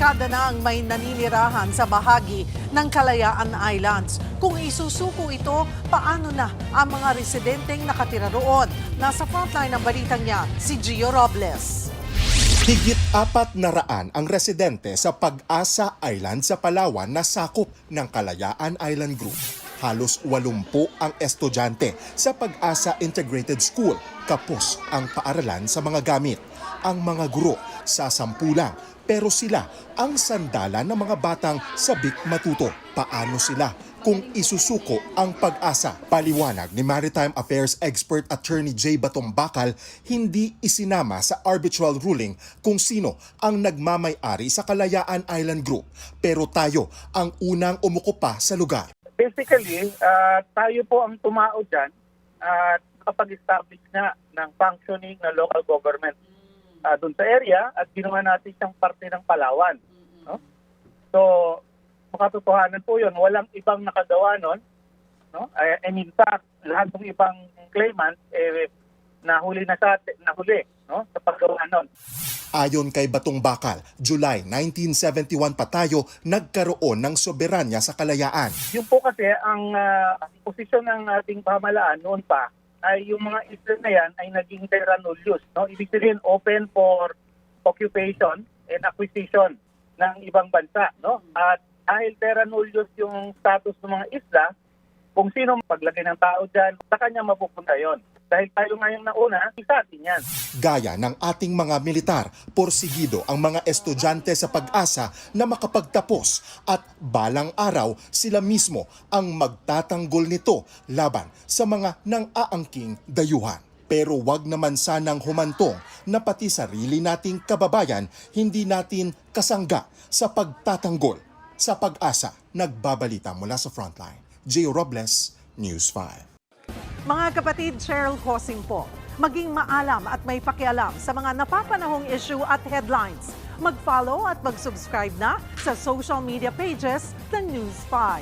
dekada na ang may naninirahan sa bahagi ng Kalayaan Islands. Kung isusuko ito, paano na ang mga residenteng nakatira roon? Nasa frontline ng balitang niya, si Gio Robles. Higit 400 ang residente sa Pag-asa Island sa Palawan na sakop ng Kalayaan Island Group. Halos 80 ang estudyante sa Pag-asa Integrated School. Kapos ang paaralan sa mga gamit. Ang mga guro sa 10 lang, pero sila ang sandalan ng mga batang sabik matuto. Paano sila kung isusuko ang pag-asa? Paliwanag ni Maritime Affairs Expert Attorney J. Batong Bakal, hindi isinama sa arbitral ruling kung sino ang nagmamay-ari sa Kalayaan Island Group. Pero tayo ang unang umuko pa sa lugar. Basically, tayo po ang tumao dyan at kapag-establish na ng functioning na local government doon sa area at ginawa natin siyang parte ng Palawan. No? So, makatotohanan po yun. Walang ibang nakagawa nun. No? And in fact, lahat ng ibang claimant nahuli na no? Sa paggawa nun. Ayon kay Batong Bakal, July 1971 pa tayo nagkaroon ng soberanya sa Kalayaan. Yung po kasi ang posisyon ng ating pamahalaan noon pa ay yung mga isla na yan ay naging terra nullius. No? Ibig sabihin open for occupation and acquisition ng ibang bansa. No? At dahil terra nullius yung status ng mga isla, kung sino paglagay ng tao dyan, sa kanya mapupunta yon. Dahil tayo ngayong nauna, isa atin yan. Gaya ng ating mga militar, porsigido ang mga estudyante sa Pag-asa na makapagtapos at balang araw sila mismo ang magtatanggol nito laban sa mga nang-aangking dayuhan. Pero wag naman sanang humantong na pati sarili nating kababayan hindi natin kasangga sa pagtatanggol. Sa Pag-asa, nagbabalita mula sa Frontline. Gio Robles, News 5. Mga kapatid, Cheryl Cosing po. Maging maalam at may pakialam sa mga napapanahong issue at headlines. Mag-follow at mag-subscribe na sa social media pages ng News 5.